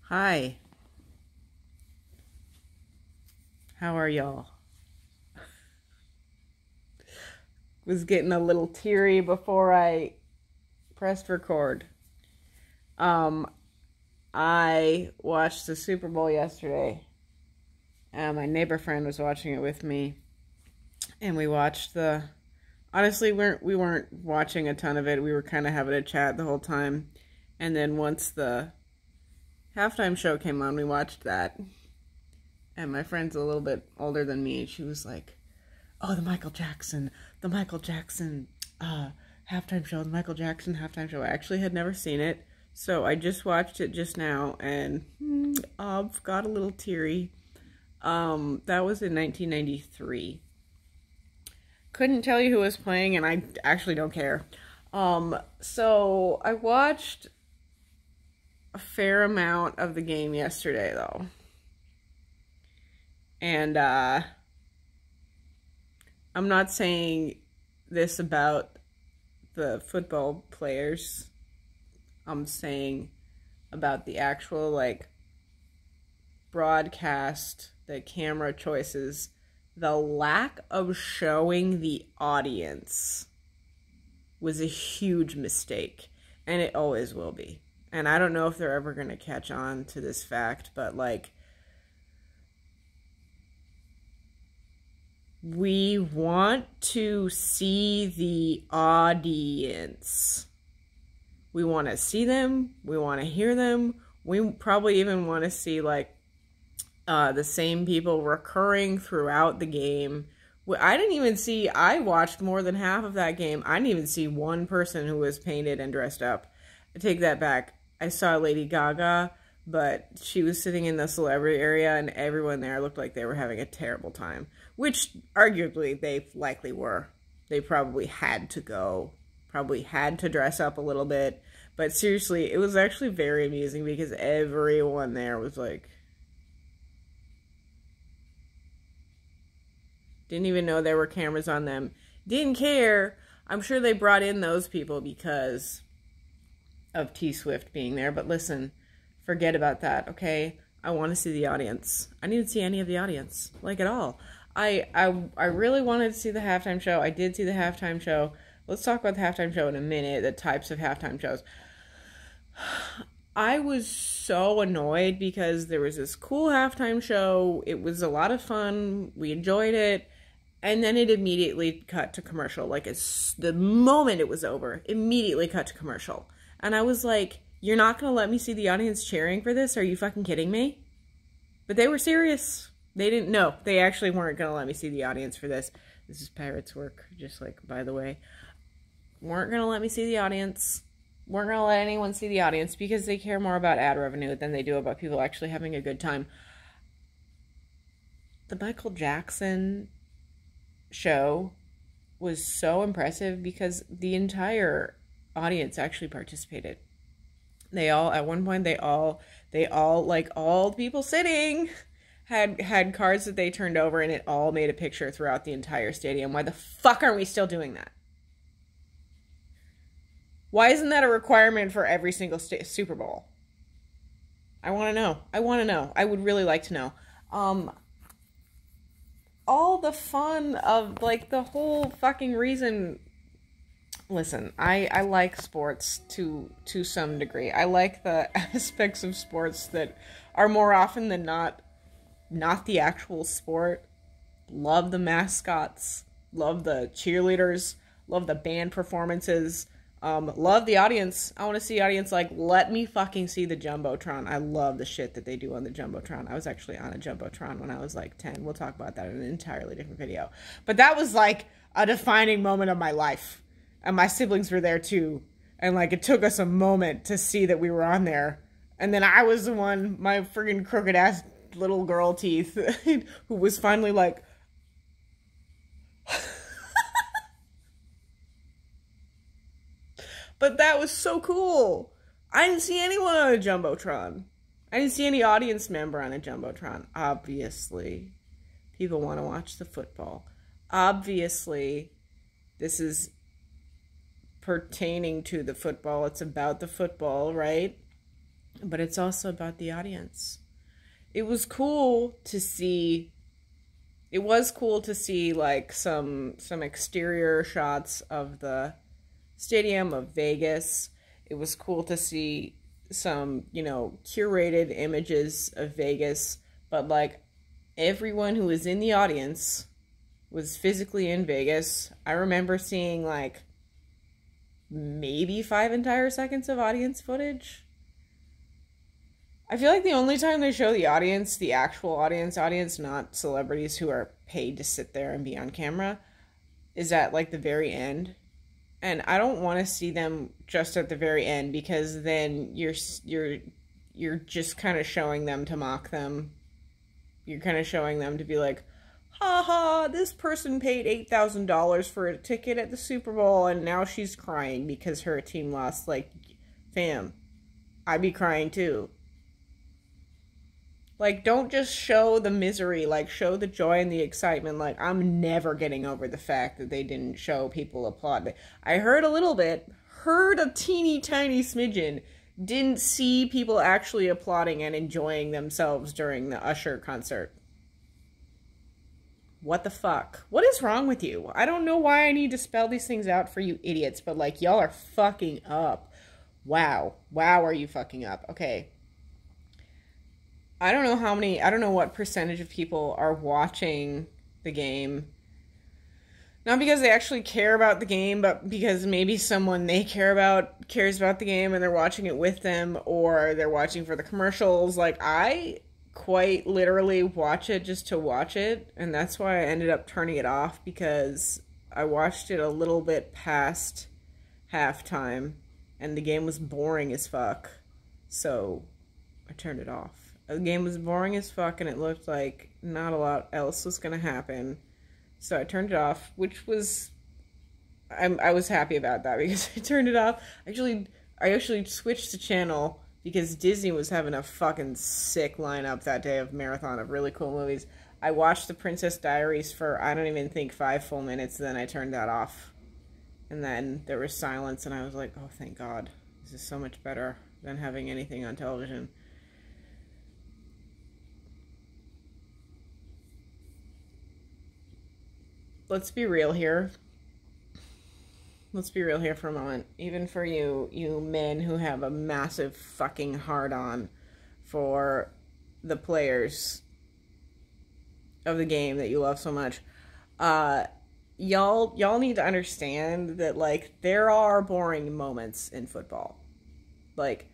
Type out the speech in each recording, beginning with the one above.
Hi. How are y'all? Was getting a little teary before I pressed record. Um, I watched the Super Bowl yesterday. My neighbor friend was watching it with me, and we watched the. Honestly, we weren't watching a ton of it. We were kind of having a chat the whole time, and then once the halftime show came on, we watched that. And my friend's a little bit older than me. She was like, "Oh, the Michael Jackson halftime show, the Michael Jackson halftime show." I actually had never seen it, so I just watched it just now, and got a little teary. That was in 1993. Couldn't tell you who was playing, and I actually don't care. So I watched a fair amount of the game yesterday, though. And, I'm not saying this about the football players. I'm saying about the actual, broadcast, the camera choices, the lack of showing the audience was a huge mistake, and it always will be. And I don't know if they're ever going to catch on to this fact, but, we want to see the audience. We want to see them. We want to hear them. We probably even want to see, the same people recurring throughout the game. I watched more than half of that game. I didn't even see one person who was painted and dressed up. I take that back. I saw Lady Gaga, but she was sitting in the celebrity area, and everyone there looked like they were having a terrible time. Which, arguably, they likely were. They probably had to go. Probably had to dress up a little bit. But seriously, it was actually very amusing because everyone there was like... Didn't even know there were cameras on them. Didn't care. I'm sure they brought in those people because of T-Swift being there. But listen, forget about that, okay? I want to see the audience. I didn't see any of the audience, at all. I really wanted to see the halftime show. I did see the halftime show. Let's talk about the halftime show in a minute, the types of halftime shows. I was so annoyed because there was this cool halftime show. It was a lot of fun. We enjoyed it. And then it immediately cut to commercial. The moment it was over, immediately cut to commercial. And I was like, you're not going to let me see the audience cheering for this? Are you fucking kidding me? But they were serious. They actually weren't going to let me see the audience for this. This is Pirates work, just by the way. Weren't going to let me see the audience. Weren't going to let anyone see the audience because they care more about ad revenue than they do about people actually having a good time. The Michael Jackson show was so impressive because the entire audience actually participated. At one point, they all, all the people sitting had cards that they turned over, and it all made a picture throughout the entire stadium. Why the fuck aren't we still doing that? Why isn't that a requirement for every single Super Bowl? I want to know. I would really like to know. All the fun of, the whole fucking reason... Listen, I like sports to some degree. I like the aspects of sports that are more often than not the actual sport. Love the mascots. Love the cheerleaders. Love the band performances. Love the audience. I want to see audience let me fucking see the Jumbotron. I love the shit that they do on the Jumbotron. I was actually on a Jumbotron when I was 10. We'll talk about that in an entirely different video. But that was a defining moment of my life. And my siblings were there too. And it took us a moment to see that we were on there. And then I was the one, my friggin' crooked ass little girl teeth, who was finally But that was so cool. I didn't see anyone on a Jumbotron. I didn't see any audience member on a Jumbotron. Obviously, people want to watch the football. Obviously, this is pertaining to the football. It's about the football, right? but it's also about the audience. It was cool to see like some exterior shots of the stadium of Vegas. It was cool to see some, curated images of Vegas, but like everyone who was in the audience was physically in Vegas. I remember seeing like maybe 5 entire seconds of audience footage. I feel like the only time they show the audience, the actual audience, not celebrities who are paid to sit there and be on camera, is at like the very end. And I don't want to see them just at the very end, because then you're just kind of showing them to mock them. You're kind of showing them to be like, haha, this person paid $8,000 for a ticket at the Super Bowl and now she's crying because her team lost. Like, fam, I'd be crying too. Like, don't just show the misery, like, show the joy and the excitement. Like, I'm never getting over the fact that they didn't show people applaud. I heard a little bit, heard a teeny tiny smidgen, didn't see people actually applauding and enjoying themselves during the Usher concert. What the fuck? What is wrong with you? I don't know why I need to spell these things out for you idiots, but like, y'all are fucking up. Wow. Wow, are you fucking up? Okay. I don't know what percentage of people are watching the game. Not because they actually care about the game, but because maybe someone they care about cares about the game and they're watching it with them, or they're watching for the commercials. Like, I quite literally watch it just to watch it, and that's why I ended up turning it off, because I watched it a little bit past halftime and the game was boring as fuck, so I turned it off. The game was boring as fuck and it looked like not a lot else was gonna happen, so I turned it off, which was, I was happy about that, because I turned it off. I actually switched the channel because Disney was having a fucking sick lineup that day of marathon of really cool movies. I watched The Princess Diaries for, I don't even think 5 full minutes, then I turned that off. And then there was silence, and I was like, oh, thank God. This is so much better than having anything on television. Let's be real here. Let's be real here for a moment. Even for you men who have a massive fucking hard-on for the players of the game that you love so much, y'all need to understand that, like, there are boring moments in football. Like,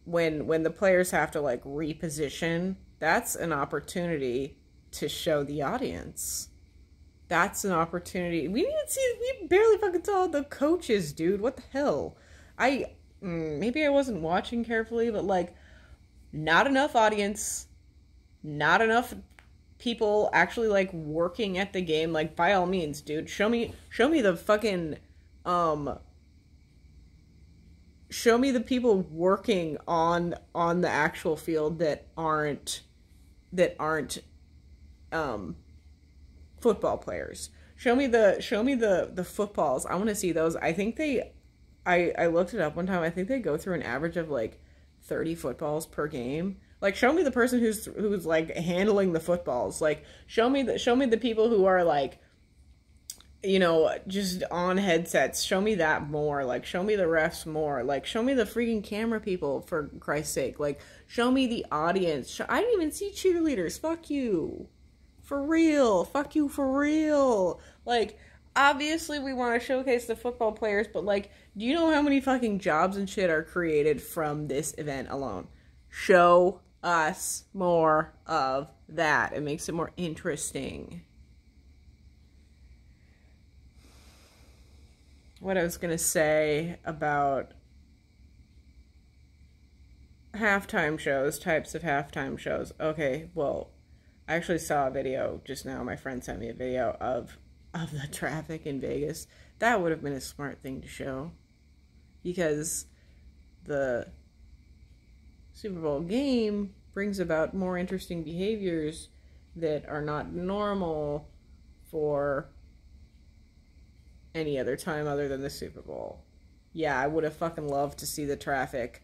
when the players have to, like, reposition, that's an opportunity to show the audience. That's an opportunity. We barely fucking saw the coaches, dude. What the hell? Maybe I wasn't watching carefully, but like, not enough audience, not enough people actually like working at the game. Like, by all means, dude, show me the fucking, show me the people working on the actual field that aren't, football players. Show me the footballs. I want to see those. I think I looked it up one time. I think they go through an average of like 30 footballs per game. Like, show me the person who's like handling the footballs. Like, show me the people who are like, just on headsets. Show me that more. Like, show me the refs more. Like, show me the freaking camera people, for Christ's sake. Like, show me the audience. I didn't even see cheerleaders. Fuck you. For real. Fuck you for real. Like, obviously we want to showcase the football players, but like, do you know how many fucking jobs and shit are created from this event alone? Show us more of that. It makes it more interesting. What I was gonna say about halftime shows, types of halftime shows. Okay, well, I actually saw a video just now. My friend sent me a video of the traffic in Vegas. That would have been a smart thing to show, because the Super Bowl game brings about more interesting behaviors that are not normal for any other time other than the Super Bowl. Yeah, I would have fucking loved to see the traffic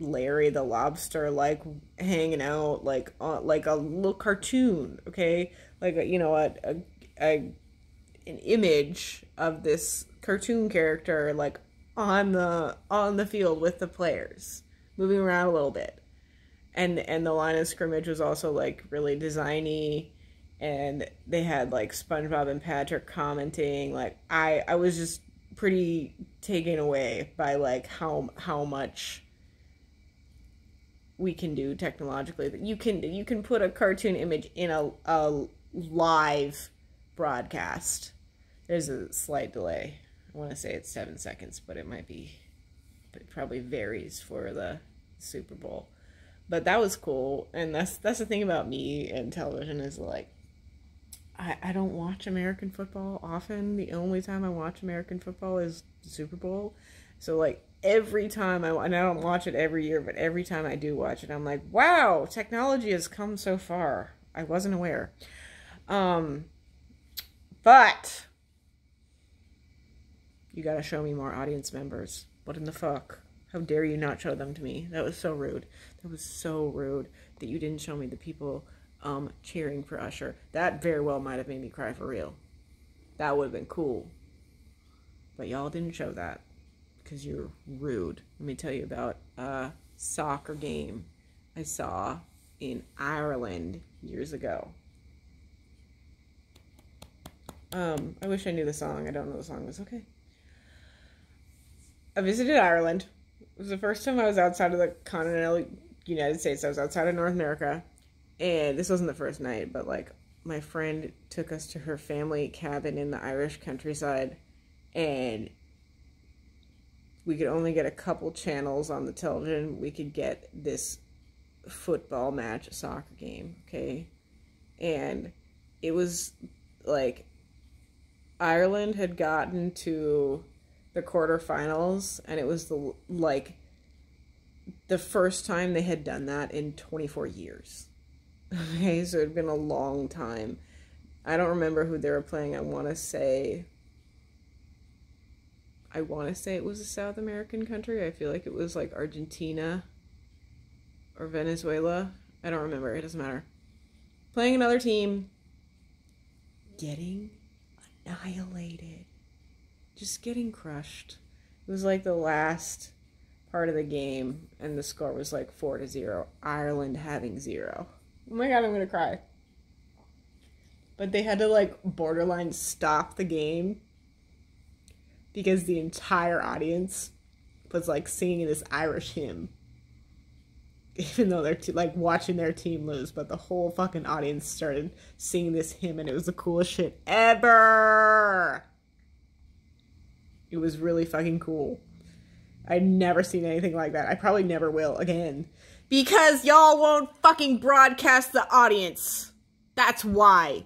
Larry the Lobster, like, hanging out, like, like a little cartoon, okay? Like, you know, an image of this cartoon character, like, on the field with the players, moving around a little bit. And the line of scrimmage was also, like, really designy, and they had, like, SpongeBob and Patrick commenting. Like, I was just pretty taken away by, like, how much we can do technologically. You can put a cartoon image in a live broadcast. There's a slight delay. I want to say it's 7 seconds, but it might be, but it probably varies for the Super Bowl. But that was cool, and that's the thing about me and television is, like, I don't watch American football often. The only time I watch American football is the Super Bowl. So, like, every time and I don't watch it every year, but every time I do watch it, I'm like, wow, technology has come so far. I wasn't aware. But you gotta show me more audience members. What in the fuck? How dare you not show them to me? That was so rude. That was so rude that you didn't show me the people cheering for Usher. That very well might have made me cry for real. That would have been cool. But y'all didn't show that because you're rude. Let me tell you about a soccer game I saw in Ireland years ago. I wish I knew the song. I don't know the song. It's okay. I visited Ireland. It was the first time I was outside of the continental United States. I was outside of North America. And this wasn't the first night, but, like, my friend took us to her family cabin in the Irish countryside. And we could only get a couple channels on the television. We could get this football match, soccer game, okay? And it was, like, Ireland had gotten to the quarterfinals, and it was the first time they had done that in 24 years. Okay, so it had been a long time. I don't remember who they were playing. I want to say it was a South American country. I feel like it was, like, Argentina or Venezuela. I don't remember. It doesn't matter. Playing another team. Getting annihilated. Just getting crushed. It was, like, the last part of the game, and the score was, like, 4-0. Ireland having 0. Oh my god, I'm gonna cry. But they had to, like, borderline stop the game because the entire audience was, like, singing this Irish hymn. Even though they're, like, watching their team lose, but the whole fucking audience started singing this hymn, and it was the coolest shit ever! It was really fucking cool. I'd never seen anything like that. I probably never will again. Because y'all won't fucking broadcast the audience. That's why.